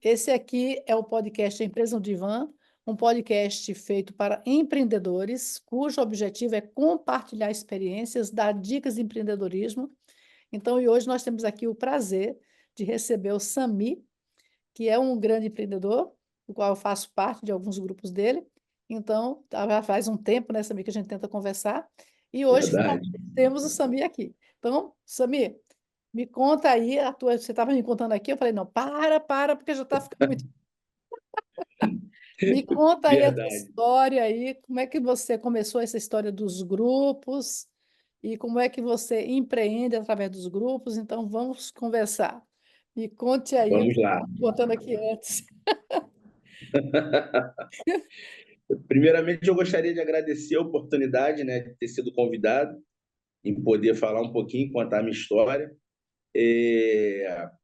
Esse aqui é o podcast Empresa no Divã, um podcast feito para empreendedores, cujo objetivo é compartilhar experiências, dar dicas de empreendedorismo. Então, e hoje nós temos aqui o prazer de receber o Sami, que é um grande empreendedor, do qual eu faço parte de alguns grupos dele. Então, já faz um tempo, né, Sami, que a gente tenta conversar. E hoje Verdade. finalmente temos o Sami aqui. Então, Sami, me conta aí a tua. Você estava me contando aqui, eu falei, não, para, porque já está ficando muito. Me conta aí a tua Verdade. história aí, como é que você começou essa história dos grupos e como é que você empreende através dos grupos. Então, vamos conversar. Me conte aí o Vamos que eu lá. estava contando aqui antes. Primeiramente, eu gostaria de agradecer a oportunidade, né, de ter sido convidado, em poder falar um pouquinho, contar a minha história.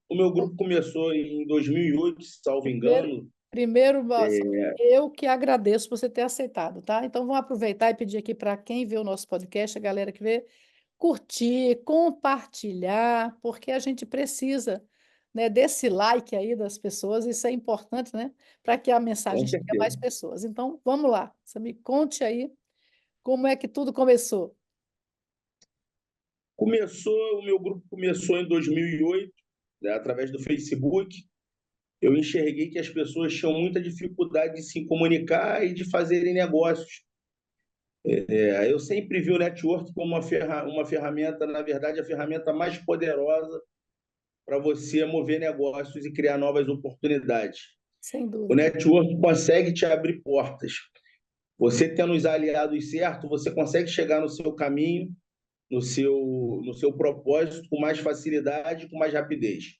O meu grupo começou em 2008, salvo Primeiro, engano. primeiro, eu que agradeço você ter aceitado, tá? Então, vamos aproveitar e pedir aqui para quem vê o nosso podcast, a galera que vê, curtir, compartilhar, porque a gente precisa, né, desse like aí das pessoas, isso é importante, né, para que a Com mensagem chegue a mais certeza. pessoas. Então, vamos lá, você me conte aí como é que tudo começou. O meu grupo começou em 2008, né, através do Facebook. Eu enxerguei que as pessoas tinham muita dificuldade de se comunicar e de fazerem negócios. Eu sempre vi o network como uma ferramenta, na verdade, a ferramenta mais poderosa para você mover negócios e criar novas oportunidades. Sem O dúvida. network consegue te abrir portas. Você tendo os aliados certos, você consegue chegar no seu caminho, no seu propósito com mais facilidade, com mais rapidez.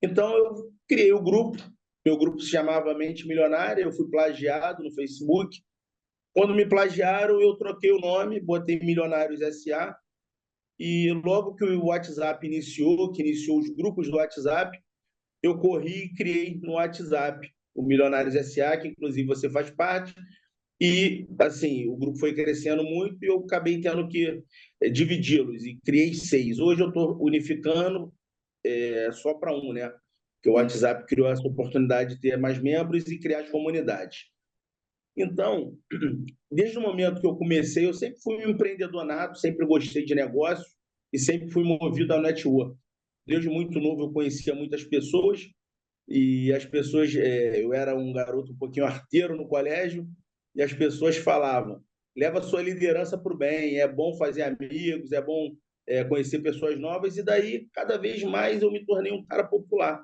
Então, eu criei o grupo. Meu grupo se chamava Mente Milionária. Eu fui plagiado no Facebook. Quando me plagiaram, eu troquei o nome, botei Milionários SA. E logo que o WhatsApp iniciou, que iniciou os grupos do WhatsApp, eu corri e criei no WhatsApp o Milionários SA, que inclusive você faz parte. E, assim, o grupo foi crescendo muito e eu acabei tendo que dividi-los e criei 6. Hoje eu estou unificando só para um, né? Porque o Sim. WhatsApp criou essa oportunidade de ter mais membros e criar as comunidades. Então, desde o momento que eu comecei, eu sempre fui um empreendedor nato, sempre gostei de negócio e sempre fui movido ao network. Desde muito novo eu conhecia muitas pessoas e as pessoas, eu era um garoto um pouquinho arteiro no colégio e as pessoas falavam: leva a sua liderança para o bem, é bom fazer amigos, é bom conhecer pessoas novas. E daí, cada vez mais, eu me tornei um cara popular.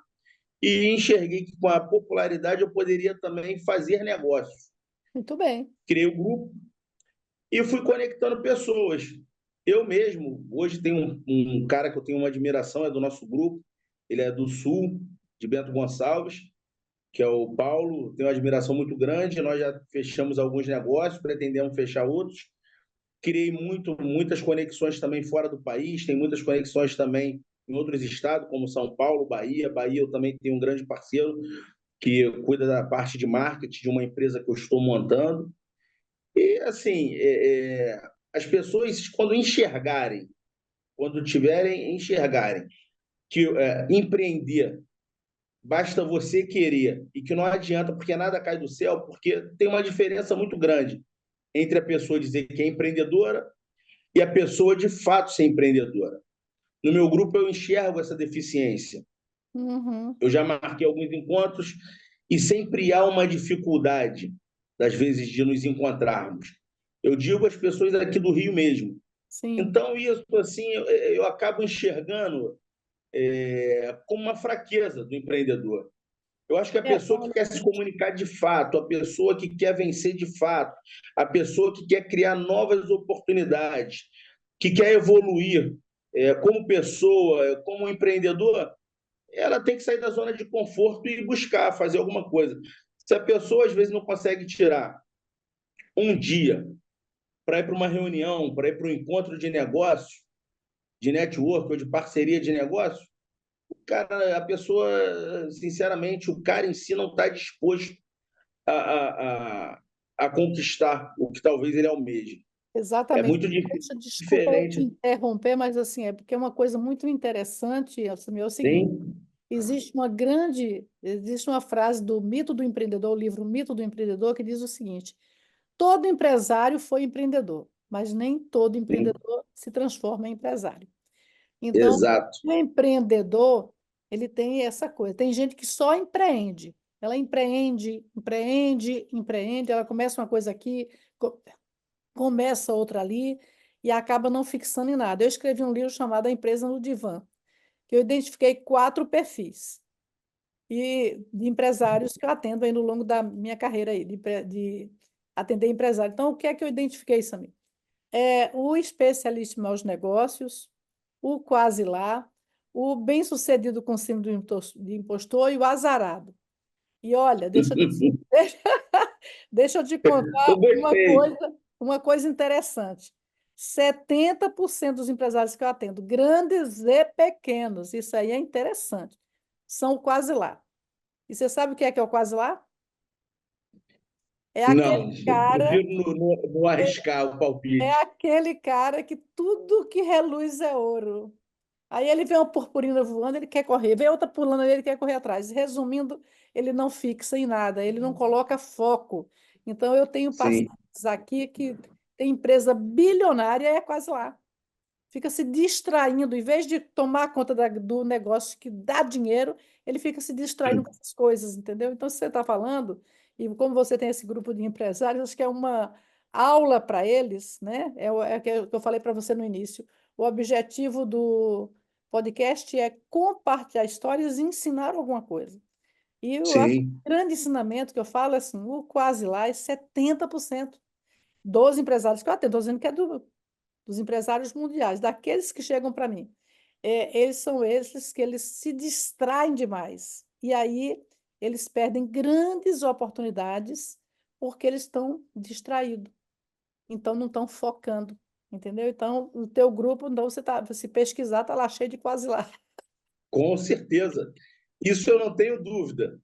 E enxerguei que com a popularidade eu poderia também fazer negócios. Muito bem. Criei o grupo e fui conectando pessoas. Eu mesmo, hoje tem um cara que eu tenho uma admiração, é do nosso grupo, ele é do Sul, de Bento Gonçalves, que é o Paulo, tenho uma admiração muito grande, nós já fechamos alguns negócios, pretendemos fechar outros. Criei muitas conexões também fora do país, tem muitas conexões também em outros estados, como São Paulo, Bahia. Bahia eu também tenho um grande parceiro que cuida da parte de marketing de uma empresa que eu estou montando. E, assim, as pessoas, quando tiverem, enxergarem que empreender basta você querer e que não adianta, porque nada cai do céu, porque tem uma diferença muito grande entre a pessoa dizer que é empreendedora e a pessoa de fato ser empreendedora. No meu grupo, eu enxergo essa deficiência. Uhum. Eu já marquei alguns encontros e sempre há uma dificuldade, das vezes, de nos encontrarmos. Eu digo às pessoas aqui do Rio mesmo. Sim. Então, isso, assim, eu acabo enxergando como uma fraqueza do empreendedor. Eu acho que a pessoa que Olha, quer se comunicar de fato, a pessoa que quer vencer de fato, a pessoa que quer criar novas oportunidades, que quer evoluir como pessoa, como empreendedor, ela tem que sair da zona de conforto e buscar fazer alguma coisa. Se a pessoa, às vezes, não consegue tirar um dia para ir para uma reunião, para ir para um encontro de negócio, de network ou de parceria de negócio, cara, a pessoa, sinceramente, o cara em si não está disposto a, a, a, a conquistar o que talvez ele almeje. É exatamente. muito Poxa, desculpa eu te diferente. interromper, mas assim, é porque é uma coisa muito interessante, Alcimir, é o seguinte, Sim, existe uma frase do Mito do Empreendedor, o livro Mito do Empreendedor, que diz o seguinte: todo empresário foi empreendedor, mas nem todo Sim, empreendedor se transforma em empresário. Então, exato. o empreendedor, ele tem essa coisa. Tem gente que só empreende. Ela empreende, empreende, empreende, ela começa uma coisa aqui, começa outra ali e acaba não fixando em nada. Eu escrevi um livro chamado A Empresa no Divã, que eu identifiquei 4 perfis de empresários que eu atendo aí no longo da minha carreira aí, de atender empresário. Então, o que é que eu identifiquei, Samir? O especialista em maus negócios, o quase lá, o bem-sucedido com síndrome de impostor e o azarado. E olha, deixa, deixa eu te Eu contar gostei. uma coisa interessante. 70% dos empresários que eu atendo, grandes e pequenos, isso aí é interessante, são o quase lá. E você sabe o que é o quase lá? É aquele Não, cara prefiro não arriscar o É palpite. aquele cara que tudo que reluz é ouro. Aí ele vê uma purpurina voando, ele quer correr, vê outra pulando ali, ele quer correr atrás. Resumindo, ele não fixa em nada, ele não coloca foco. Então, eu tenho Sim, pacientes aqui que tem empresa bilionária, é quase lá. Fica se distraindo, em vez de tomar conta do negócio que dá dinheiro, ele fica se distraindo com essas coisas, entendeu? Então, se você está falando, e como você tem esse grupo de empresários, acho que é uma aula para eles, né? É o que eu falei para você no início. O objetivo do podcast é compartilhar histórias e ensinar alguma coisa. E eu acho que sim. o grande ensinamento que eu falo é assim, o quase lá é 70% dos empresários que eu atendo. Estou dizendo que é dos empresários mundiais, daqueles que chegam para mim. Eles são esses que eles se distraem demais. E aí eles perdem grandes oportunidades porque eles estão distraídos. Então não estão focando. Entendeu? Então, o teu grupo, então se pesquisar, está lá cheio de quase lá. Com certeza. Isso eu não tenho dúvida.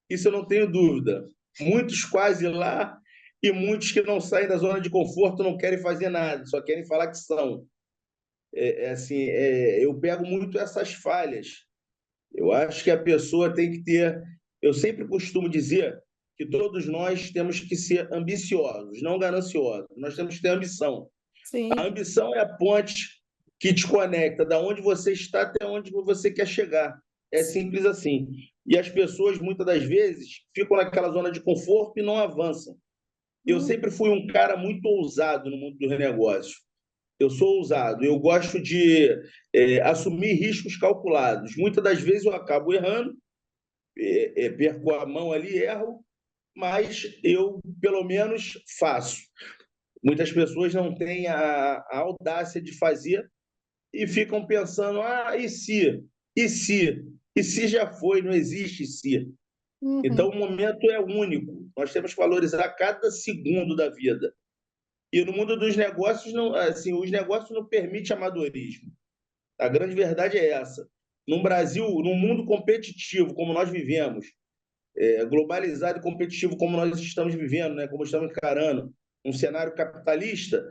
Isso eu não tenho dúvida. Muitos quase lá e muitos que não saem da zona de conforto não querem fazer nada, só querem falar que são. Assim, eu pego muito essas falhas. Eu acho que a pessoa tem que ter. Eu sempre costumo dizer que todos nós temos que ser ambiciosos, não gananciosos. Nós temos que ter ambição. A Sim. ambição é a ponte que te conecta da onde você está até onde você quer chegar. É simples assim. E as pessoas, muitas das vezes, ficam naquela zona de conforto e não avançam. Eu Hum, sempre fui um cara muito ousado no mundo dos negócios. Eu sou ousado, eu gosto de assumir riscos calculados. Muitas das vezes eu acabo errando, perco a mão ali, erro, mas eu, pelo menos, faço. Muitas pessoas não têm a audácia de fazer e ficam pensando: ah, e se? E se? E se já foi? Não existe se. Então, uhum, o momento é único. Nós temos que valorizar cada segundo da vida. E no mundo dos negócios, não, assim, os negócios não permitem amadorismo. A grande verdade é essa. No Brasil, num mundo competitivo como nós vivemos, globalizado e competitivo como nós estamos vivendo, né, como estamos encarando, um cenário capitalista,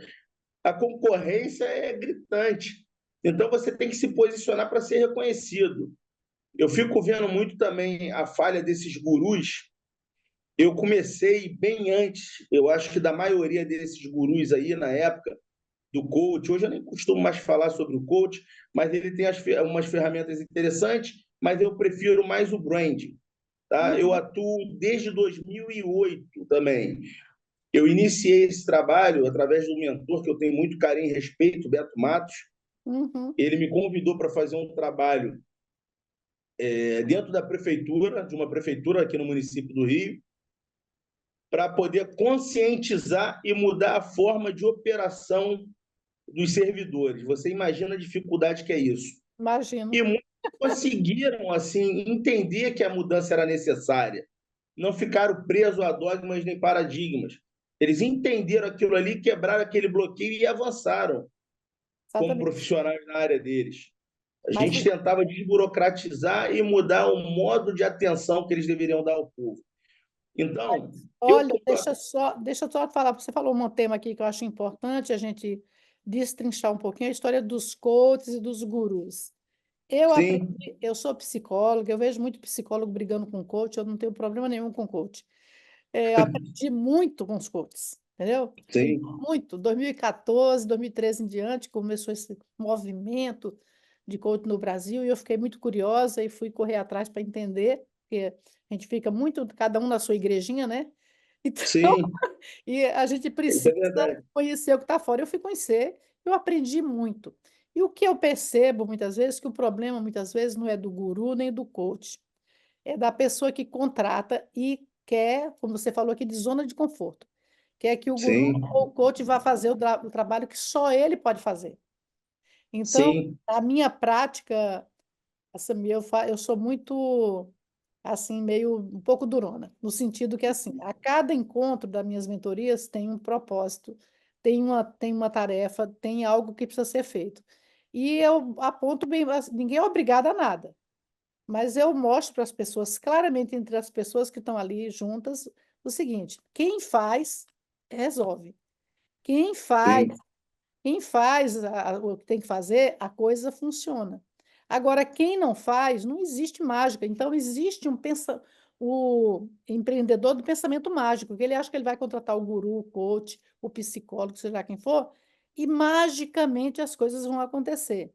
a concorrência é gritante. Então você tem que se posicionar para ser reconhecido. Eu fico vendo muito também a falha desses gurus. Eu comecei bem antes, eu acho que da maioria desses gurus aí na época do coach. Hoje eu nem costumo mais falar sobre o coach, mas ele tem umas ferramentas interessantes, mas eu prefiro mais o branding. Tá? Eu uhum, atuo desde 2008 também. Eu iniciei esse trabalho através do mentor que eu tenho muito carinho e respeito, Beto Matos. uhum. Ele me convidou para fazer um trabalho dentro da prefeitura, de uma prefeitura aqui no município do Rio, para poder conscientizar e mudar a forma de operação dos servidores. Você imagina a dificuldade que é isso. Imagino. E muitos conseguiram assim entender que a mudança era necessária. Não ficaram presos a dogmas nem paradigmas. Eles entenderam aquilo ali, quebraram aquele bloqueio e avançaram como Exatamente. profissionais na área deles. A Mas gente tentava desburocratizar e mudar o modo de atenção que eles deveriam dar ao povo. Então, eu olha, tô... deixa eu só falar, você falou um tema aqui que eu acho importante a gente destrinchar um pouquinho, a história dos coaches e dos gurus. Eu Sim, aprendi, eu sou psicóloga, eu vejo muito psicólogo brigando com coach, eu não tenho problema nenhum com coach. Eu aprendi muito com os coaches, entendeu? sim, Muito. 2014, 2013 em diante, começou esse movimento de coach no Brasil e eu fiquei muito curiosa e fui correr atrás para entender, porque a gente fica muito, cada um na sua igrejinha, né? Então, sim. e a gente Isso é precisa verdade. conhecer o que está fora. Eu fui conhecer, eu aprendi muito. E o que eu percebo muitas vezes, que o problema muitas vezes não é do guru nem do coach, é da pessoa que contrata e quer, como você falou aqui, de zona de conforto. Quer que o guru Sim, ou o coach vá fazer o trabalho que só ele pode fazer. Então, sim, a minha prática, essa eu sou muito assim, meio um pouco durona, no sentido que assim, a cada encontro das minhas mentorias tem um propósito, tem uma tarefa, tem algo que precisa ser feito. E eu aponto bem, assim, ninguém é obrigado a nada, mas eu mostro para as pessoas, claramente entre as pessoas que estão ali juntas, o seguinte: quem faz, resolve. Quem faz sim, quem faz o que tem que fazer, a coisa funciona. Agora, quem não faz, não existe mágica. Então, existe o empreendedor do pensamento mágico, que ele acha que ele vai contratar o guru, o coach, o psicólogo, seja lá quem for, e magicamente as coisas vão acontecer.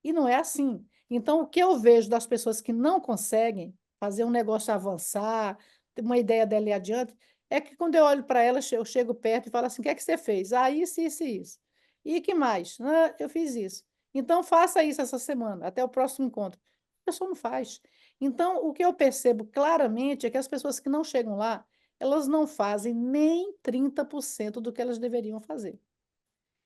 E não é assim. Então, o que eu vejo das pessoas que não conseguem fazer um negócio avançar, ter uma ideia dela ir adiante, é que quando eu olho para elas, eu chego perto e falo assim: o que é que você fez? Ah, isso, isso e isso. E que mais? Ah, eu fiz isso. Então, faça isso essa semana, até o próximo encontro. A pessoa não faz. Então, o que eu percebo claramente é que as pessoas que não chegam lá, elas não fazem nem 30% do que elas deveriam fazer.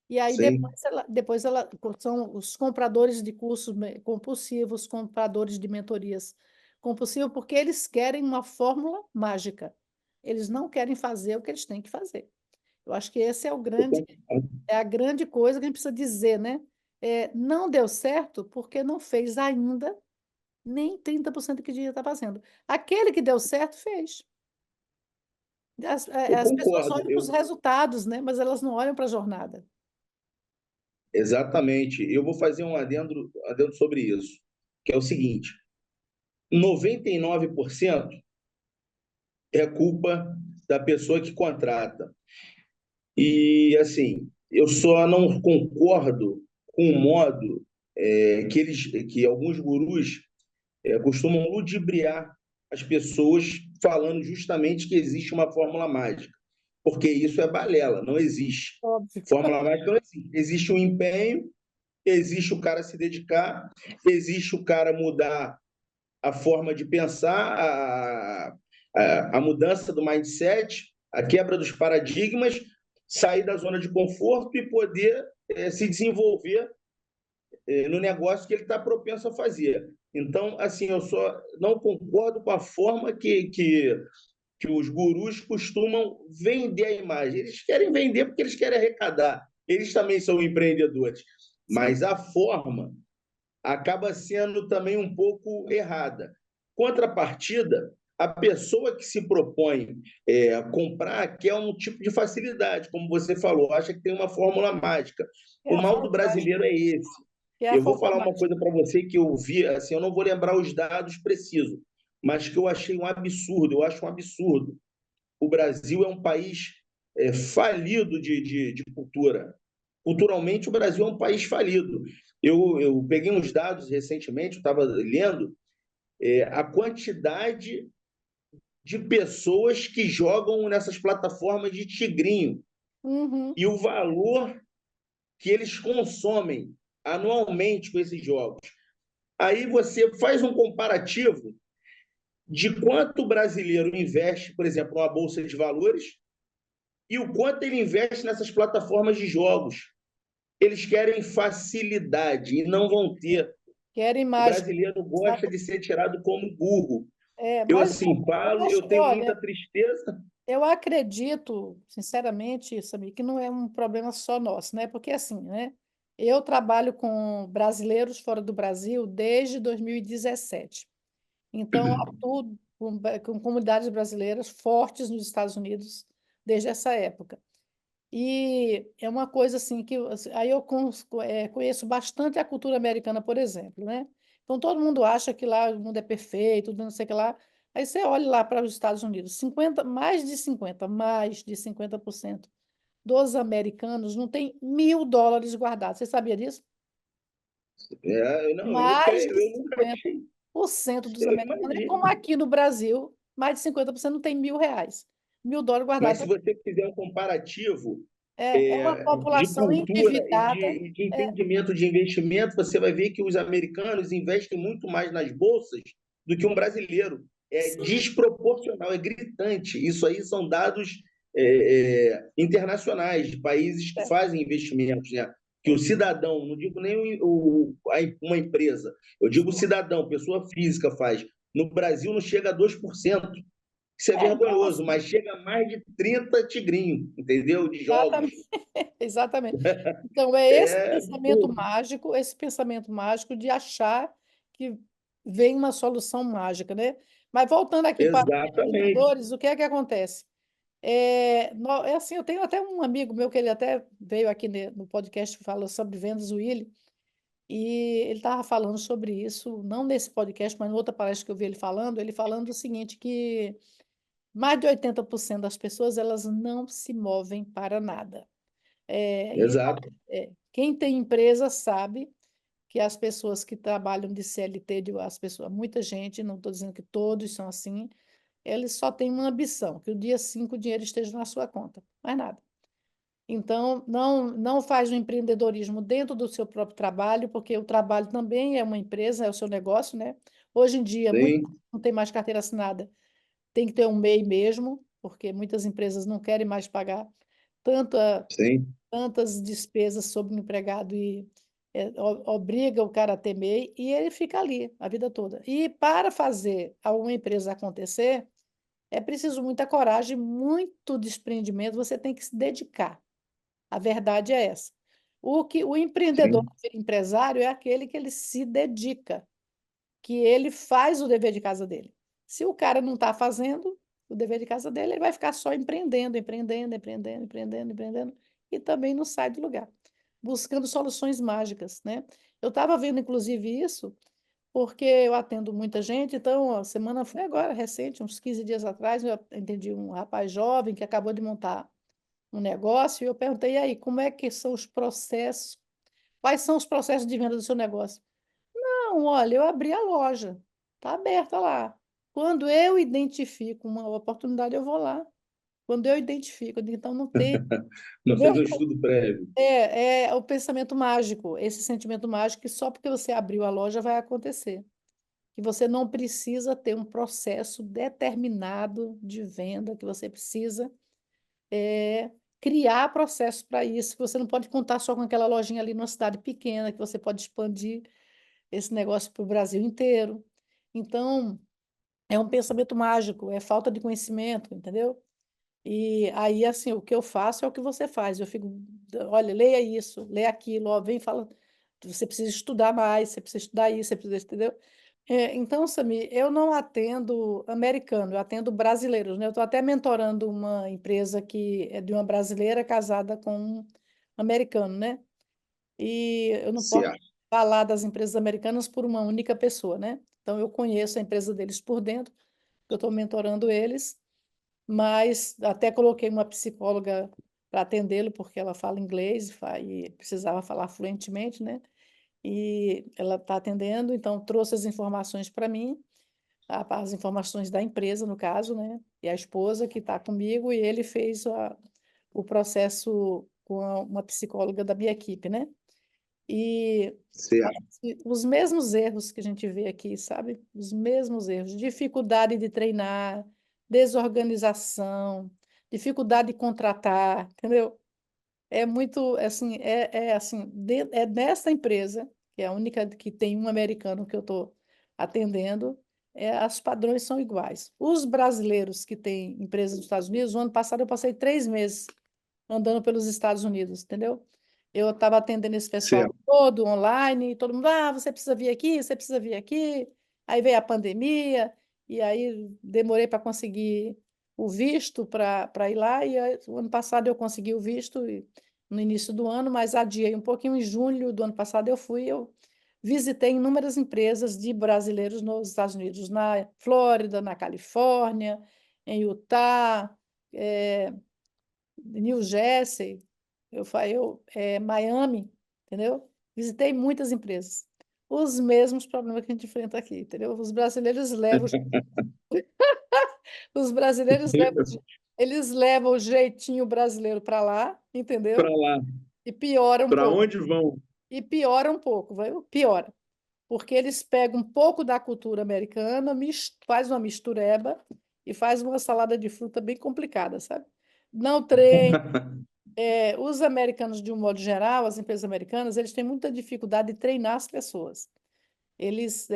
E aí sim. depois ela são os compradores de cursos compulsivos, compradores de mentorias compulsivos, porque eles querem uma fórmula mágica. Eles não querem fazer o que eles têm que fazer. Eu acho que esse é a grande coisa que a gente precisa dizer, né? Não deu certo porque não fez ainda nem 30% do que devia estar fazendo. Aquele que deu certo fez. Eu As pessoas concordo. olham para os resultados, né? Mas elas não olham para a jornada. Exatamente. Eu vou fazer um adendo sobre isso, que é o seguinte: 99% é culpa da pessoa que contrata. E, assim, eu só não concordo com o modo que alguns gurus costumam ludibriar as pessoas falando justamente que existe uma fórmula mágica, porque isso é balela, não existe. Óbvio. Fórmula mágica não existe. Existe um empenho, existe o cara se dedicar, existe o cara mudar a forma de pensar, a mudança do mindset, a quebra dos paradigmas, sair da zona de conforto e poder se desenvolver no negócio que ele está propenso a fazer. Então, assim, eu só não concordo com a forma que os gurus costumam vender a imagem. Eles querem vender porque eles querem arrecadar. Eles também são empreendedores. Sim. Mas a forma acaba sendo também um pouco errada. Contrapartida, a pessoa que se propõe a comprar quer um tipo de facilidade, como você falou, acha que tem uma fórmula mágica. É O a mal do fórmula brasileiro mágica. é esse. É a Eu vou fórmula falar uma mágica. coisa para você que eu vi, assim, eu não vou lembrar os dados precisos, mas que eu achei um absurdo, eu acho um absurdo. O Brasil é um país falido de cultura. Culturalmente, o Brasil é um país falido. Eu peguei uns dados recentemente, eu estava lendo, a quantidade de pessoas que jogam nessas plataformas de tigrinho Uhum. e o valor que eles consomem anualmente com esses jogos. Aí você faz um comparativo de quanto o brasileiro investe, por exemplo, numa bolsa de valores e o quanto ele investe nessas plataformas de jogos. Eles querem facilidade e não vão ter. Querem O mágica. brasileiro Sabe? gosta de ser tirado como burro. Eu, Mas assim, eu falo, acho, eu tenho muita olha, tristeza. eu acredito, sinceramente, Samir, que não é um problema só nosso, né? Porque assim, né? Eu trabalho com brasileiros fora do Brasil desde 2017. Então, atuo com comunidades brasileiras fortes nos Estados Unidos desde essa época. E é uma coisa assim que aí eu conheço bastante a cultura americana, por exemplo, né? Então, todo mundo acha que lá o mundo é perfeito, não sei o que lá. Aí você olha lá para os Estados Unidos, mais de 50% dos americanos não tem US$ 1.000 guardados. Você sabia disso? Não, eu Mais creio, de eu nunca cinquenta achei. por cento dos Eu americanos, é como imagino. aqui no Brasil, mais de 50% não tem R$ 1.000, US$ 1.000 Mas guardado. se você fizer um comparativo É uma de população cultura e endividada. de É, entendimento de investimento, você vai ver que os americanos investem muito mais nas bolsas do que um brasileiro. É sim, desproporcional, é gritante. Isso aí são dados internacionais, de países que é, fazem investimentos, né? Que o é. cidadão, não digo nem uma empresa, eu digo o cidadão, pessoa física faz. No Brasil não chega a 2%. Isso é Não, vergonhoso, assim, mas chega a mais de 30 tigrinhos, entendeu? De jogos. exatamente. Exatamente. Então, é É absurdo. esse pensamento mágico de achar que vem uma solução mágica, né? Mas voltando aqui para os Exatamente. empreendedores, o que é que acontece? É assim, eu tenho até um amigo meu que ele até veio aqui no podcast que falou sobre vendas, o Willi, e ele estava falando sobre isso, não nesse podcast, mas em outra palestra que eu vi ele falando o seguinte, que mais de 80% das pessoas elas não se movem para nada. Exato. Quem tem empresa sabe que as pessoas que trabalham de CLT, as pessoas, muita gente, não estou dizendo que todos são assim, eles só têm uma ambição, que o dia 5 o dinheiro esteja na sua conta, mais nada. Então, não faz o empreendedorismo dentro do seu próprio trabalho, porque o trabalho também é uma empresa, é o seu negócio, né? Hoje em dia, muito Sim, não tem mais carteira assinada, tem que ter um MEI mesmo, porque muitas empresas não querem mais pagar tanta sim. tantas despesas sobre o empregado e obriga o cara a ter MEI e ele fica ali a vida toda. E para fazer alguma empresa acontecer, é preciso muita coragem, muito desprendimento, você tem que se dedicar. A verdade é essa. O empreendedor, Sim. o empresário, é aquele que ele se dedica, que ele faz o dever de casa dele. Se o cara não está fazendo o dever de casa dele, ele vai ficar só empreendendo, empreendendo, empreendendo, empreendendo, empreendendo, e também não sai do lugar, buscando soluções mágicas, né? Eu estava vendo, inclusive, isso, porque eu atendo muita gente, então, a semana foi agora, recente, uns 15 dias atrás, eu atendi um rapaz jovem que acabou de montar um negócio, e eu perguntei, e aí, como é que são os processos? Quais são os processos de venda do seu negócio? Não, olha, eu abri a loja, está aberta lá. Quando eu identifico uma oportunidade, eu vou lá. Quando eu identifico, então não tem, Não entendeu? fez um estudo prévio. É o pensamento mágico, esse sentimento mágico que só porque você abriu a loja vai acontecer. Que você não precisa ter um processo determinado de venda, que você precisa criar processos para isso, que você não pode contar só com aquela lojinha ali numa cidade pequena, que você pode expandir esse negócio para o Brasil inteiro. Então, é um pensamento mágico, é falta de conhecimento, entendeu? E aí, assim, o que eu faço é o que você faz. Eu fico, olha, leia isso, leia aquilo, ó, vem e fala, você precisa estudar mais, você precisa estudar isso, você precisa, entendeu? Então, Sami, eu não atendo americano, eu atendo brasileiros, né? Eu estou até mentorando uma empresa que é de uma brasileira casada com um americano, né? E eu não posso Certo. falar das empresas americanas por uma única pessoa, né? Então, eu conheço a empresa deles por dentro, eu estou mentorando eles, mas até coloquei uma psicóloga para atendê-lo, porque ela fala inglês e precisava falar fluentemente, né? E ela está atendendo, então trouxe as informações para mim, as informações da empresa, no caso, né? E a esposa que está comigo, e ele fez o processo com uma psicóloga da minha equipe, né? E Certo. os mesmos erros que a gente vê aqui, sabe? Os mesmos erros. Dificuldade de treinar, desorganização, dificuldade de contratar, entendeu? É muito, assim, é nessa empresa, que é a única que tem um americano que eu estou atendendo, os padrões são iguais. Os brasileiros que têm empresas nos Estados Unidos, o ano passado eu passei 3 meses andando pelos Estados Unidos, entendeu? Eu estava atendendo esse pessoal Certo. todo online, todo mundo, você precisa vir aqui, você precisa vir aqui. Aí veio a pandemia, e aí demorei para conseguir o visto para ir lá, e aí, o ano passado eu consegui o visto no início do ano, mas adiei um pouquinho, em julho do ano passado eu fui, eu visitei inúmeras empresas de brasileiros nos Estados Unidos, na Flórida, na Califórnia, em Utah, New Jersey, Miami, entendeu? Visitei muitas empresas. Os mesmos problemas que a gente enfrenta aqui, entendeu? Os brasileiros levam, eles levam o jeitinho brasileiro para lá, Para entendeu? lá, E piora um para pouco. onde vão? E piora um pouco, vai, piora. Porque eles pegam um pouco da cultura americana, faz uma mistureba e faz uma salada de fruta bem complicada, sabe? Não treina. Os americanos, de um modo geral, as empresas americanas, eles têm muita dificuldade de treinar as pessoas. Eles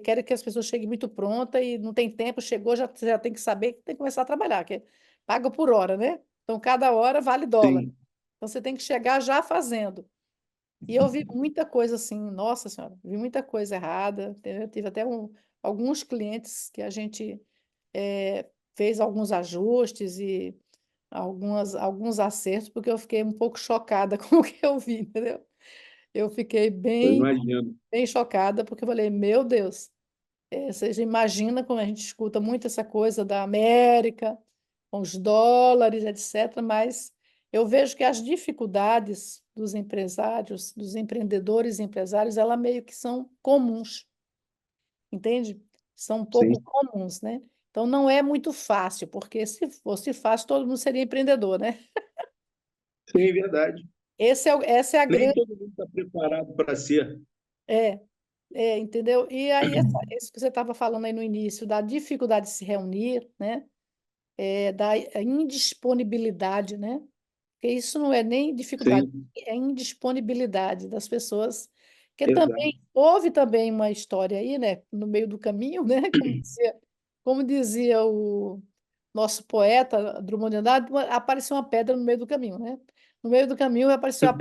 querem que as pessoas cheguem muito pronta e não tem tempo, chegou, já tem que saber que tem que começar a trabalhar, que paga por hora, né? Então, cada hora vale dólar. Sim, Então, você tem que chegar já fazendo. E eu vi muita coisa assim, nossa senhora, vi muita coisa errada, entendeu? Tive até alguns clientes que a gente fez alguns ajustes e alguns acertos, porque eu fiquei um pouco chocada com o que eu vi, entendeu? Eu fiquei eu bem, imagino. bem chocada, porque eu falei, meu Deus, você já imagina como a gente escuta muito essa coisa da América, com os dólares, etc., mas eu vejo que as dificuldades dos empresários, dos empreendedores e empresários, elas meio que são comuns, entende? São um Sim, pouco comuns, né? Então não é muito fácil, porque se fosse fácil, todo mundo seria empreendedor, né? sim, é verdade. Essa é a Nem grande. todo mundo está preparado para ser. É, entendeu? E aí, isso que você estava falando aí no início, da dificuldade de se reunir, né? Da indisponibilidade, né? Porque isso não é nem dificuldade, Sim, é indisponibilidade das pessoas. Porque exato. também houve também uma história aí, né? No meio do caminho, né? Como dizia o nosso poeta Drummond de Andrade, apareceu uma pedra no meio do caminho, né? No meio do caminho apareceu a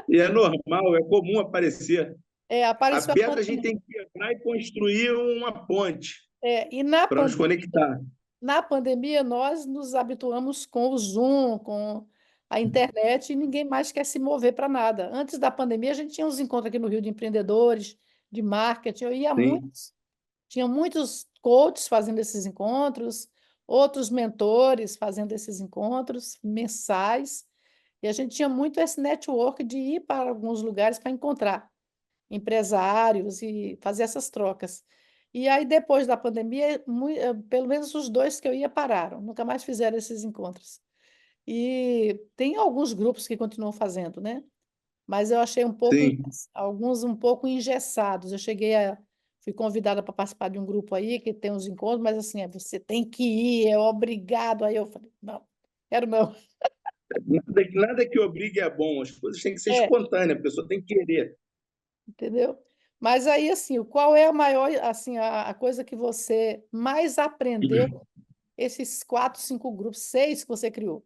E é normal, é comum aparecer. A apareceu a pedra a gente pandemia. tem que quebrar e construir uma ponte E na para nos pandemia conectar. Na pandemia, nós nos habituamos com o Zoom, com a internet, e ninguém mais quer se mover para nada. Antes da pandemia, a gente tinha uns encontros aqui no Rio de empreendedores, de marketing, eu ia Sim, muitos. Tinha muitos coaches fazendo esses encontros, outros mentores fazendo esses encontros mensais, e a gente tinha muito esse network de ir para alguns lugares para encontrar empresários e fazer essas trocas. E aí, depois da pandemia, pelo menos os dois que eu ia pararam, nunca mais fizeram esses encontros. E tem alguns grupos que continuam fazendo, né? Mas eu achei sim. alguns um pouco engessados. Fui convidada para participar de um grupo aí que tem os encontros, mas assim, você tem que ir, é obrigado. Aí eu falei, não, quero não. Nada que obrigue é bom, as coisas têm que ser É, espontâneas, a pessoa tem que querer. entendeu? Mas aí, assim, qual é a maior, assim, a coisa que você mais aprendeu esses 4, 5 grupos, 6 que você criou,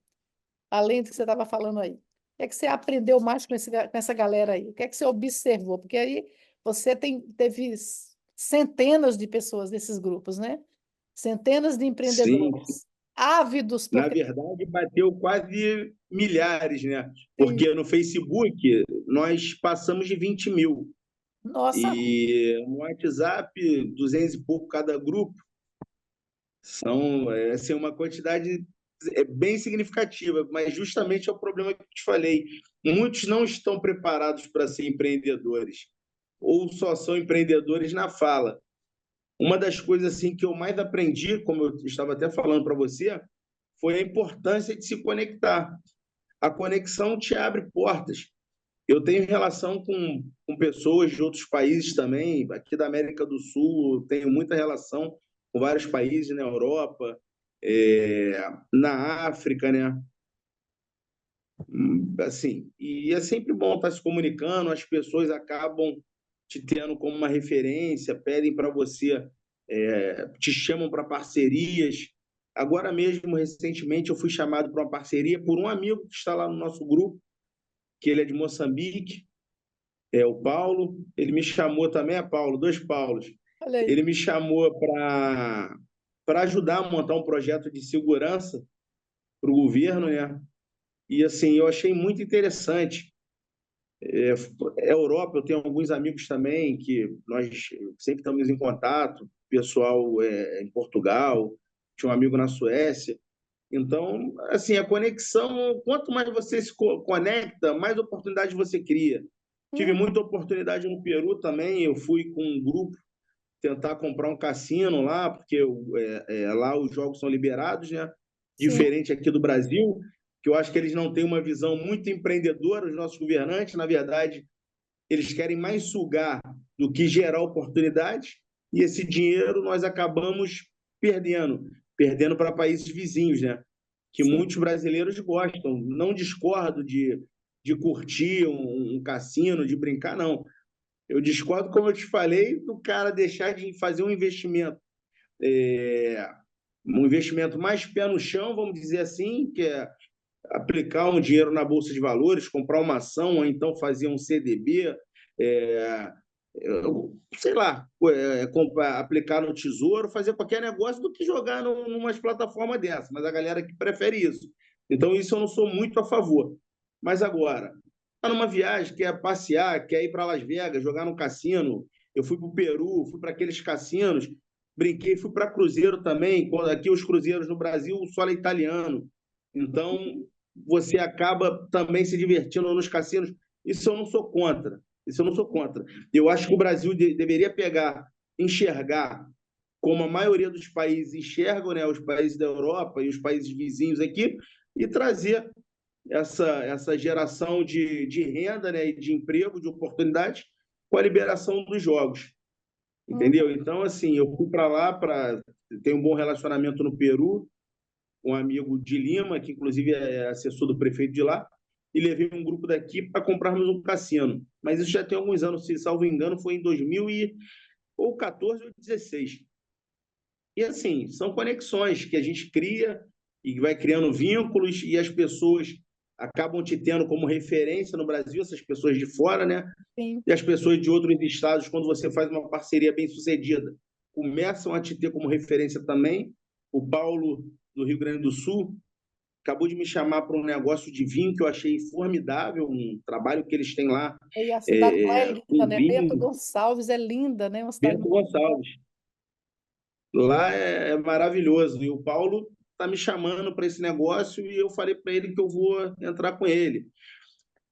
além do que você estava falando aí? O que é que você aprendeu mais com essa galera aí? O que é que você observou? Porque aí teve centenas de pessoas nesses grupos, né? Centenas de Sim, empreendedores ávidos por na ter. verdade, bateu quase milhares, né? Sim. Porque no Facebook nós passamos de 20 mil. Nossa, E no WhatsApp, 200 e pouco cada grupo. São assim, uma quantidade bem significativa, mas justamente é o problema que eu te falei. Muitos não estão preparados para ser empreendedores, ou só são empreendedores na fala. Uma das coisas assim que eu mais aprendi, como eu estava até falando para você, foi a importância de se conectar. A conexão te abre portas. Eu tenho relação com pessoas de outros países também, aqui da América do Sul, tenho muita relação com vários países na Europa, na África, né? Assim, e é sempre bom estar se comunicando, as pessoas acabam te tendo como uma referência, pedem para você, te chamam para parcerias. Agora mesmo, recentemente, eu fui chamado para uma parceria por um amigo que está lá no nosso grupo, que ele é de Moçambique, é o Paulo. Ele me chamou também, é Paulo, dois Paulos. olha aí. Ele me chamou para ajudar a montar um projeto de segurança para o governo, né? E assim, eu achei muito interessante. Europa, eu tenho alguns amigos também que nós sempre estamos em contato, pessoal em Portugal, tinha um amigo na Suécia. Então, assim, a conexão, quanto mais você se conecta, mais oportunidades você cria. Tive Hum, muita oportunidade no Peru também, eu fui com um grupo tentar comprar um cassino lá, porque lá os jogos são liberados, né? sim, Diferente aqui do Brasil, que eu acho que eles não têm uma visão muito empreendedora, os nossos governantes, na verdade, eles querem mais sugar do que gerar oportunidades, e esse dinheiro nós acabamos perdendo para países vizinhos, né? Que sim. muitos brasileiros gostam. Não discordo de curtir um cassino, de brincar, não. Eu discordo, como eu te falei, do cara deixar de fazer é, um investimento mais pé no chão, vamos dizer assim, que é aplicar um dinheiro na bolsa de valores, comprar uma ação, ou então fazer um CDB, é, sei lá, aplicar no tesouro, fazer qualquer negócio do que jogar numa plataforma dessa. Mas a galera que prefere isso. Então, isso eu não sou muito a favor. Mas agora, tá numa viagem, quer passear, quer ir para Las Vegas, jogar no cassino. Eu fui para o Peru, fui para aqueles cassinos, brinquei, fui para cruzeiro também. Aqui os cruzeiros no Brasil, o solo é italiano. Então, você acaba também se divertindo nos cassinos. Isso eu não sou contra. Isso eu não sou contra. Eu acho que o Brasil deveria enxergar como a maioria dos países enxergam, né, os países da Europa e os países vizinhos aqui, e trazer essa geração de renda, né, de emprego, de oportunidades, com a liberação dos jogos. Hum, Entendeu? Então, assim, eu fui para lá para ter um bom relacionamento no Peru, um amigo de Lima, que inclusive é assessor do prefeito de lá, e levei um grupo daqui para comprarmos um cassino. Mas isso já tem alguns anos, se salvo engano, foi em 2014 ou 2016. E assim, são conexões que a gente cria e vai criando vínculos e as pessoas acabam te tendo como referência no Brasil, essas pessoas de fora, né? sim. E as pessoas de outros estados, quando você faz uma parceria bem sucedida, começam a te ter como referência também. O Paulo, do Rio Grande do Sul, acabou de me chamar para um negócio de vinho que eu achei formidável, um trabalho que eles têm lá E a cidade lá é linda, com né? Bento vinho. Gonçalves é linda, né? Uma cidade Bento Gonçalves. Lá é maravilhoso. E o Paulo está me chamando para esse negócio e eu falei para ele que eu vou entrar com ele.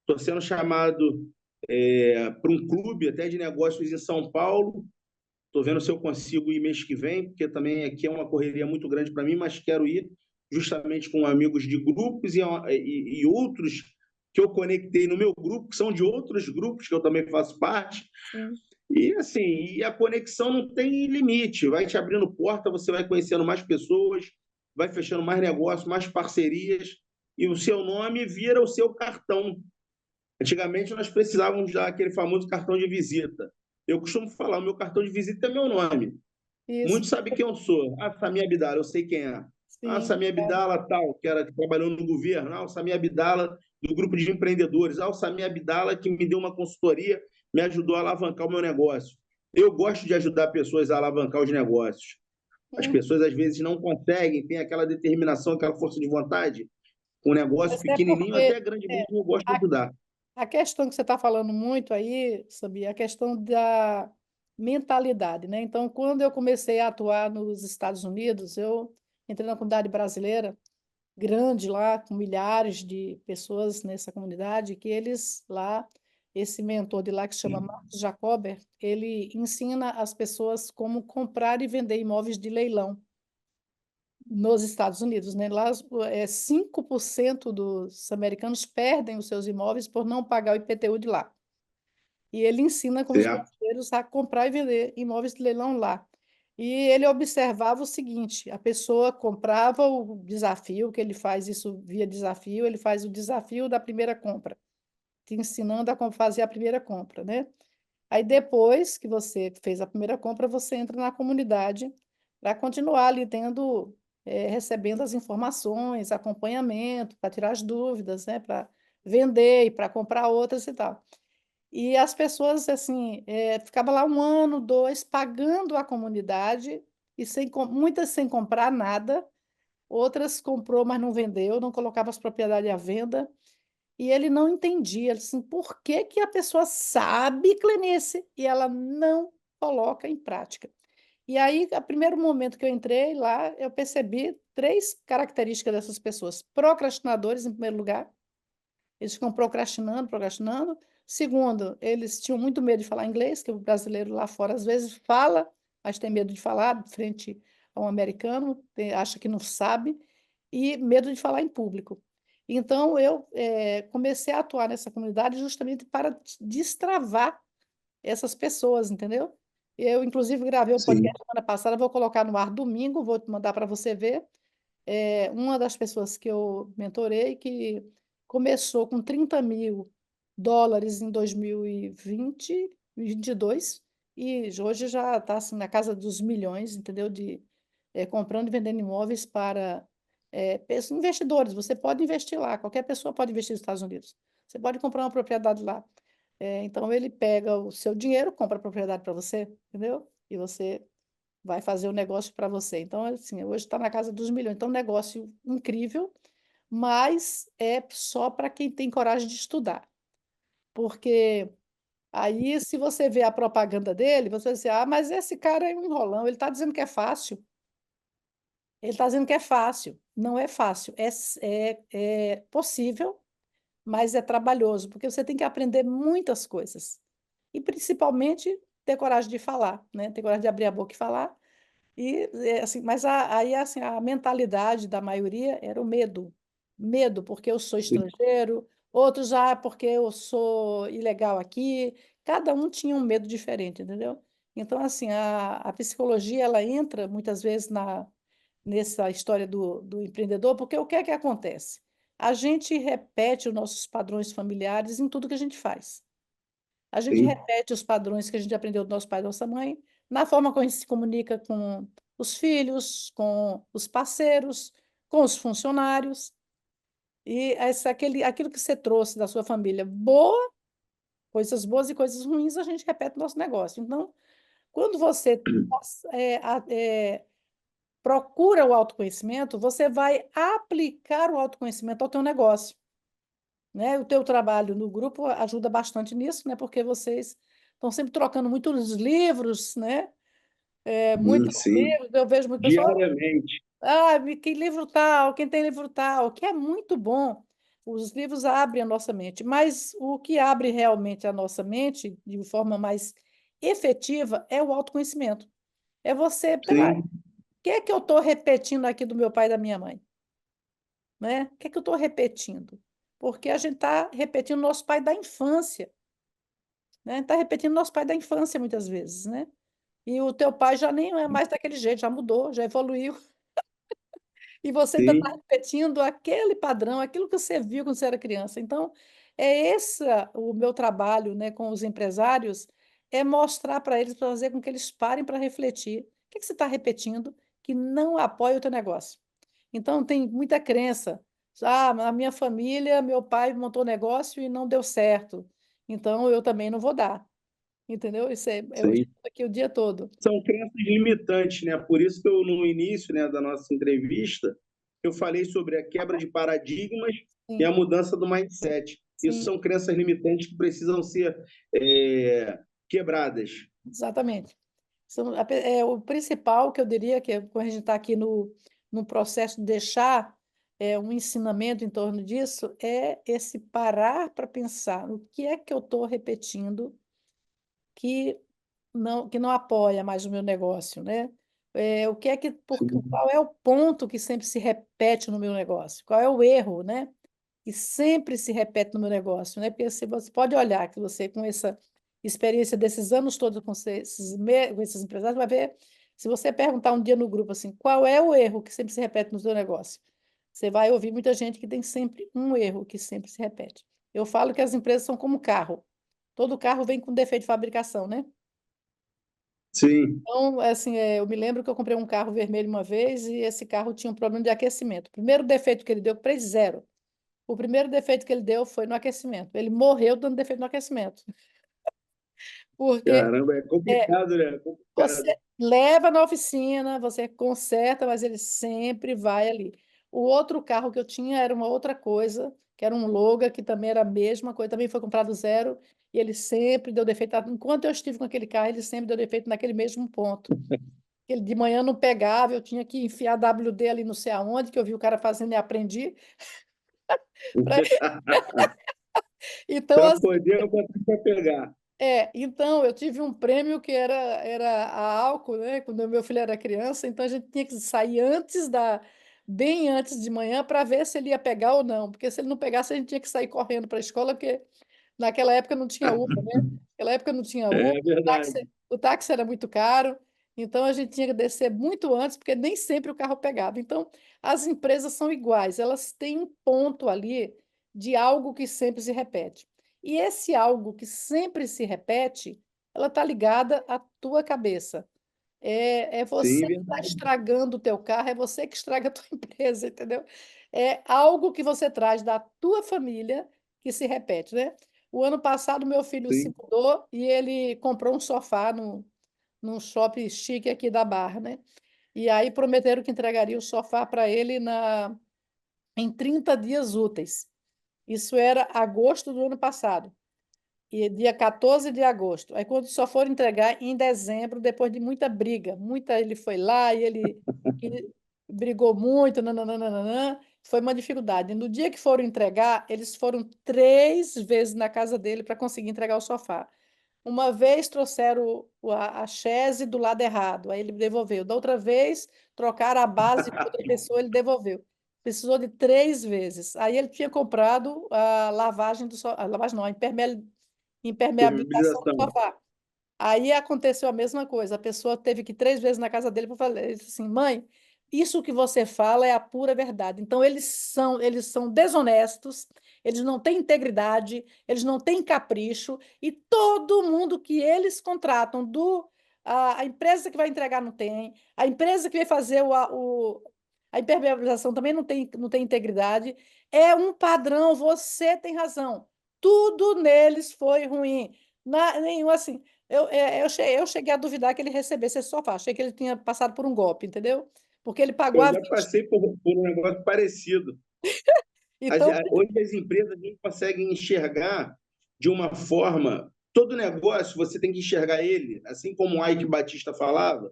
Estou sendo chamado para um clube até de negócios em São Paulo. Estou vendo se eu consigo ir mês que vem, porque também aqui é uma correria muito grande para mim, mas quero ir justamente com amigos de grupos e outros que eu conectei no meu grupo, que são de outros grupos que eu também faço parte. sim. E assim, e a conexão não tem limite, vai te abrindo porta, você vai conhecendo mais pessoas, vai fechando mais negócios, mais parcerias, e o seu nome vira o seu cartão. Antigamente nós precisávamos dar aquele famoso cartão de visita. Eu costumo falar, o meu cartão de visita é meu nome. Isso, Muitos sabem quem eu sou. Ah, Samir Abdala, eu sei quem é. Ah, sim. Samir Abdala, tal, que trabalhou no governo. Ah, o Samir Abdala, do grupo de empreendedores. Ah, o Samir Abdala, que me deu uma consultoria, me ajudou a alavancar o meu negócio. Eu gosto de ajudar pessoas a alavancar os negócios. As Hum. pessoas, às vezes, não conseguem, têm aquela determinação, aquela força de vontade. Um negócio Mas é pequenininho, porque até grande é, mesmo, eu gosto de a, ajudar. a questão que você está falando muito aí, sabia, a questão da mentalidade, né? Então, quando eu comecei a atuar nos Estados Unidos, eu entrei na comunidade brasileira, grande lá, com milhares de pessoas nessa comunidade, que eles lá, esse mentor de lá que se chama Marcos Jacober, ele ensina as pessoas como comprar e vender imóveis de leilão nos Estados Unidos, né? Lá, 5% dos americanos perdem os seus imóveis por não pagar o IPTU de lá. E ele ensina como os Certo? brasileiros a comprar e vender imóveis de leilão lá. E ele observava o seguinte: a pessoa comprava o desafio, que ele faz isso via desafio, ele faz o desafio da primeira compra, te ensinando a como fazer a primeira compra, né? Aí depois que você fez a primeira compra, você entra na comunidade para continuar ali tendo, recebendo as informações, acompanhamento, para tirar as dúvidas, né? Para vender e para comprar outras e tal. E as pessoas, assim, ficavam lá um ano, dois, pagando a comunidade, e muitas sem comprar nada, outras comprou, mas não vendeu, não colocava as propriedades à venda, E ele não entendia, ele disse assim, por que que a pessoa sabe Clenice e ela não coloca em prática? E aí, a primeiro momento que eu entrei lá, eu percebi três características dessas pessoas. Procrastinadores, em primeiro lugar, eles ficam procrastinando, procrastinando. Segundo, eles tinham muito medo de falar inglês, que o brasileiro lá fora às vezes fala, mas tem medo de falar frente a um americano, acha que não sabe, e medo de falar em público. Então, eu comecei a atuar nessa comunidade justamente para destravar essas pessoas, entendeu? Eu, inclusive, gravei um Sim, podcast semana passada, vou colocar no ar domingo, vou te mandar para você ver. Uma das pessoas que eu mentorei, que começou com US$ 30.000 em 2020, 22, e hoje já está assim, na casa dos milhões, entendeu? Comprando e vendendo imóveis para investidores. Você pode investir lá, qualquer pessoa pode investir nos Estados Unidos. Você pode comprar uma propriedade lá. Então, ele pega o seu dinheiro, compra a propriedade para você, entendeu? E você vai fazer o negócio para você. Então, assim, hoje está na casa dos milhões. Então, um negócio incrível, mas é só para quem tem coragem de estudar. Porque aí, se você vê a propaganda dele, você vai dizer, ah, mas esse cara é um enrolão, ele está dizendo que é fácil. Ele está dizendo que é fácil. Não é fácil. É possível, mas é trabalhoso, porque você tem que aprender muitas coisas. E, principalmente, ter coragem de falar, né? Ter coragem de abrir a boca e falar. E, assim, mas aí, assim, a mentalidade da maioria era o medo. Medo porque eu sou sim, estrangeiro, outros, porque eu sou ilegal aqui. Cada um tinha um medo diferente, entendeu? Então, assim, a psicologia, ela entra muitas vezes nessa história do empreendedor, porque o que é que acontece? A gente repete os nossos padrões familiares em tudo que a gente faz. A gente sim, repete os padrões que a gente aprendeu do nosso pai e da nossa mãe, na forma como a gente se comunica com os filhos, com os parceiros, com os funcionários. E aquilo que você trouxe da sua família, coisas boas e coisas ruins, a gente repete no nosso negócio. Então, quando você procura o autoconhecimento, você vai aplicar o autoconhecimento ao teu negócio, né? O teu trabalho no grupo ajuda bastante nisso, né? Porque vocês estão sempre trocando muitos livros, né? Muitos sim. livros, eu vejo muito pessoal, Diariamente. que livro tal, quem tem livro tal, que é muito bom. Os livros abrem a nossa mente, mas o que abre realmente a nossa mente de forma mais efetiva é o autoconhecimento. É você, peraí, o Sim, que é que eu estou repetindo aqui do meu pai e da minha mãe? Né? O que é que eu estou repetindo? Porque a gente está repetindo nosso pai da infância, né? Está repetindo nosso pai da infância muitas vezes, né? E o teu pai já nem é mais daquele jeito, já mudou, já evoluiu. E você ainda está sim, repetindo aquele padrão, aquilo que você viu quando você era criança. Então, é esse o meu trabalho, né, com os empresários, é mostrar para eles, para fazer com que eles parem para refletir. O que que você está repetindo que não apoia o teu negócio? Então, tem muita crença. Na minha família, meu pai montou negócio e não deu certo. Então, eu também não vou dar. Entendeu? Isso eu sim. escuto aqui o dia todo. São crenças limitantes, né? Por isso que eu, no início, né, da nossa entrevista, eu falei sobre a quebra de paradigmas e a Sim, mudança do mindset. Isso sim, são crenças limitantes que precisam ser quebradas. exatamente. O principal que eu diria que quando a gente está aqui no processo de deixar um ensinamento em torno disso, é esse parar para pensar o que é que eu estou repetindo que não apoia mais o meu negócio, né? O que é Sim, qual é o ponto que sempre se repete no meu negócio? Qual é o erro, né? Que sempre se repete no meu negócio, né? Porque se você pode olhar que você, com essa experiência desses anos todos com esses empresários, vai ver, se você perguntar um dia no grupo assim, qual é o erro que sempre se repete no seu negócio? Você vai ouvir muita gente que tem sempre um erro que sempre se repete. Eu falo que as empresas são como carro. Todo carro vem com defeito de fabricação, né? sim, Então, assim, eu me lembro que eu comprei um carro vermelho uma vez e esse carro tinha um problema de aquecimento. O primeiro defeito que ele deu, preço zero. O primeiro defeito que ele deu foi no aquecimento. Ele morreu dando defeito no aquecimento. Porque caramba, é é, complicado, né? É complicado. você leva na oficina, você conserta, mas ele sempre vai ali. O outro carro que eu tinha era uma outra coisa. que era um Loga, que também era a mesma coisa, também foi comprado zero, e ele sempre deu defeito. Enquanto eu estive com aquele carro, ele sempre deu defeito naquele mesmo ponto. Ele de manhã não pegava, eu tinha que enfiar WD ali não sei aonde, que eu vi o cara fazendo e aprendi. Pra- Então, Para assim, poder encontrar para pegar. então eu tive um prêmio que era a álcool, né? Quando o meu filho era criança, então a gente tinha que sair bem antes de manhã para ver se ele ia pegar ou não, porque se ele não pegasse, a gente tinha que sair correndo para a escola, porque naquela época não tinha Uber, né? Naquela época não tinha Uber, É verdade. o táxi era muito caro, então a gente tinha que descer muito antes, porque nem sempre o carro pegava. Então, as empresas são iguais, elas têm um ponto ali de algo que sempre se repete. E esse algo que sempre se repete, ela está ligada à tua cabeça. É você Sim, que está verdade. estragando o teu carro, é você que estraga a tua empresa, entendeu? É algo que você traz da tua família que se repete, né? O ano passado, meu filho se Sim. mudou e ele comprou um sofá num shopping chique aqui da Barra, né? E aí prometeram que entregariam o sofá para ele em 30 dias úteis. Isso era agosto do ano passado e dia 14 de agosto. Aí, quando só foram entregar em dezembro, depois de muita briga, ele foi lá e ele brigou muito, nananana, foi uma dificuldade. No dia que foram entregar, eles foram 3 vezes na casa dele para conseguir entregar o sofá. Uma vez trouxeram a chaise do lado errado, aí ele devolveu. Da outra vez, trocaram a base com outra pessoa, ele devolveu. Precisou de 3 vezes. Aí ele tinha comprado a lavagem do sofá, a lavagem não, a impermeabilização do Impermeabilização. sofá. Aí aconteceu a mesma coisa. A pessoa teve que ir 3 vezes na casa dele para falar. Ele disse assim, mãe, isso que você fala é a pura verdade. Então, eles são desonestos, eles não têm integridade, eles não têm capricho, e todo mundo que eles contratam, a empresa que vai entregar não tem, a empresa que vai fazer a impermeabilização também não tem integridade. É um padrão, você tem razão. Tudo neles foi ruim. Nenhum assim. Eu cheguei a duvidar que ele recebesse esse sofá. Achei que ele tinha passado por um golpe, entendeu? Porque ele pagou Eu a já 20. passei por um negócio parecido. Então, Hoje as empresas não conseguem enxergar de uma forma. Todo negócio você tem que enxergar ele, assim como o Ike Batista falava,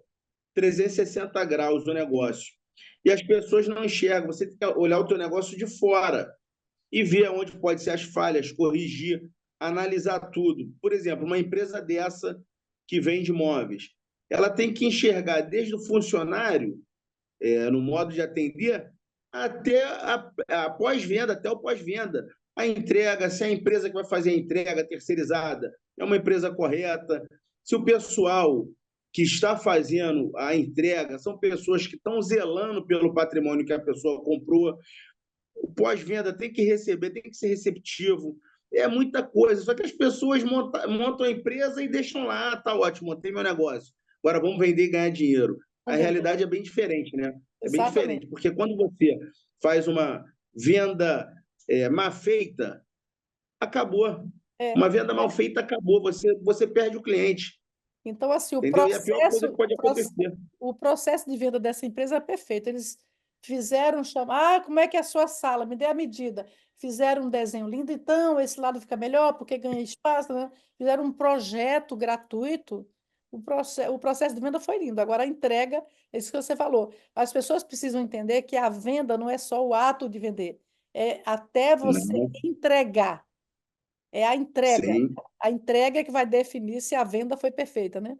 360 graus do negócio. E as pessoas não enxergam. Você tem que olhar o teu negócio de fora e ver onde pode ser as falhas, corrigir, analisar tudo. Por exemplo, uma empresa dessa que vende móveis, ela tem que enxergar desde o funcionário, no modo de atender, até a pós-venda, até o pós-venda. A entrega, se a empresa que vai fazer a entrega terceirizada é uma empresa correta, se o pessoal que está fazendo a entrega são pessoas que estão zelando pelo patrimônio que a pessoa comprou, o pós-venda tem que receber, tem que ser receptivo. É muita coisa. Só que as pessoas montam a empresa e deixam lá, tá ótimo, montei meu negócio. Agora vamos vender e ganhar dinheiro. A vamos vender. realidade é bem diferente, né? É bem Exatamente. diferente, porque quando você faz uma venda mal feita, acabou. É. Uma venda mal feita acabou. Você perde o cliente, Então, assim, entendeu? E é a pior coisa que pode acontecer. o processo de venda dessa empresa é perfeito. Eles fizeram chamar, como é que é a sua sala? Me dê a medida. Fizeram um desenho lindo, então esse lado fica melhor porque ganha espaço, né? Fizeram um projeto gratuito. O processo de venda foi lindo. Agora, a entrega, é isso que você falou. As pessoas precisam entender que a venda não é só o ato de vender, é até você Não, entregar. É a entrega. sim. A entrega é que vai definir se a venda foi perfeita, né?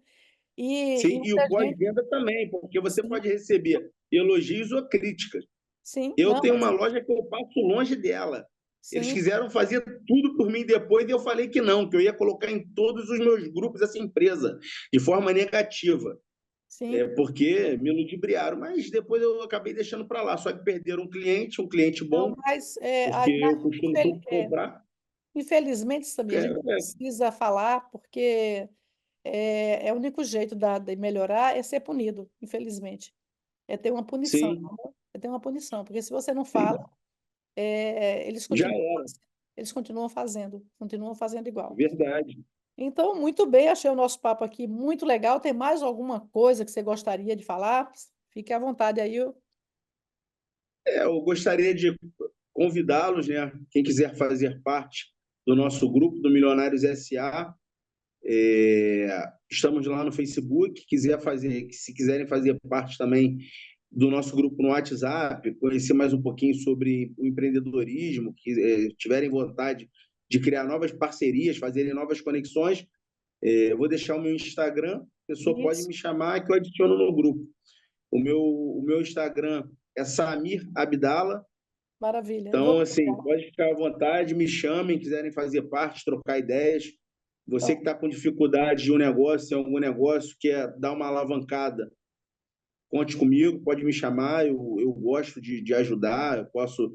E Sim, e o muita gente. pós-venda também, porque você Sim, pode receber elogios ou críticas. sim, Eu não, tenho uma loja que eu passo longe dela. Eles sim, quiseram fazer tudo por mim depois e eu falei que não, que eu ia colocar em todos os meus grupos essa empresa, de forma negativa, sim. porque me ludibriaram. Mas depois eu acabei deixando para lá. Só que perderam um cliente Não, bom, mas porque eu costumo infel- sempre comprar. infelizmente, Samir, a É, gente precisa falar porque é o único jeito de melhorar é ser punido, infelizmente. É ter uma punição, sim, é ter uma punição, porque se você não fala, sim, eles já continuam, era, eles continuam fazendo igual. verdade. Então, muito bem, achei o nosso papo aqui muito legal. Tem mais alguma coisa que você gostaria de falar? Fique à vontade aí. Eu gostaria de convidá-los, né? Quem quiser fazer parte do nosso grupo do Milionários SA, estamos lá no Facebook. Se quiserem fazer parte também do nosso grupo no WhatsApp, conhecer mais um pouquinho sobre o empreendedorismo, que tiverem vontade de criar novas parcerias, fazerem novas conexões, eu vou deixar o meu Instagram, a pessoa pode Isso, me chamar que eu adiciono no grupo. O meu Instagram é Samir Abdala. maravilha. Eu vou Então, assim, colocar. pode ficar à vontade, me chamem, quiserem fazer parte, trocar ideias. Você que Então, está com dificuldade de um negócio, em algum negócio, quer dar uma alavancada, conte comigo, pode me chamar, eu gosto de ajudar, eu posso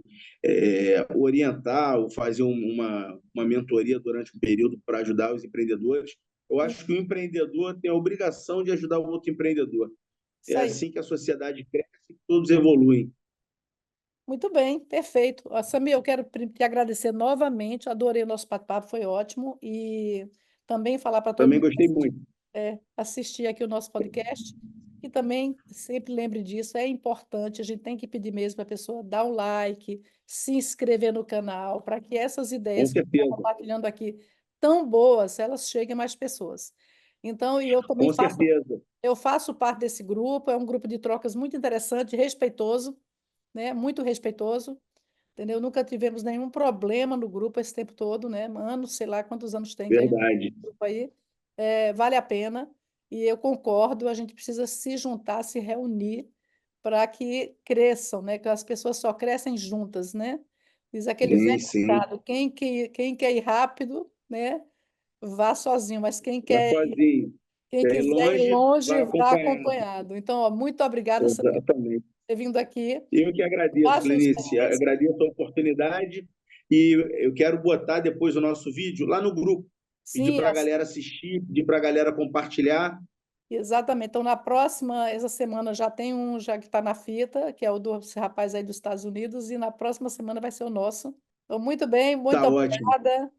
orientar ou fazer uma mentoria durante um período para ajudar os empreendedores. Eu acho que o empreendedor tem a obrigação de ajudar o outro empreendedor. É isso aí. assim que a sociedade cresce e todos evoluem. Muito bem, perfeito. Samir, eu quero te agradecer novamente. Adorei o nosso bate-papo, foi ótimo. E também falar para todo Também mundo gostei muito. assistir aqui o nosso podcast. E também sempre lembre disso, é importante, a gente tem que pedir mesmo para a pessoa dar um like, se inscrever no canal, para que essas Com ideias que a gente está certeza, compartilhando aqui, tão boas, elas cheguem a mais pessoas. Então, e com certeza. eu faço parte desse grupo, é um grupo de trocas muito interessante, respeitoso, né? Muito respeitoso, entendeu? Nunca tivemos nenhum problema no grupo esse tempo todo, né? Anos, sei lá quantos anos tem que a gente Verdade. grupo aí. Vale a pena. E eu concordo, a gente precisa se juntar, se reunir para que cresçam, né? Que as pessoas só crescem juntas, né? Diz aquele Sim, velho sim. ditado, quem quer ir rápido, né? Vá sozinho, mas Vai sozinho. quem Quer ir quiser ir longe, vai longe, vá acompanhado. acompanhado. Então, ó, muito obrigada, Samir, por Exatamente. ter vindo aqui. Eu que agradeço, Faça um Lenice. space. Agradeço a oportunidade e eu quero botar depois o nosso vídeo lá no grupo. Pedir Sim, para a galera assistir, pedir para a galera compartilhar. exatamente. Então, na próxima, essa semana já tem um já que está na fita, que é o do esse rapaz aí dos Estados Unidos, e na próxima semana vai ser o nosso. Então, muito bem, muito Tá ótimo. obrigada.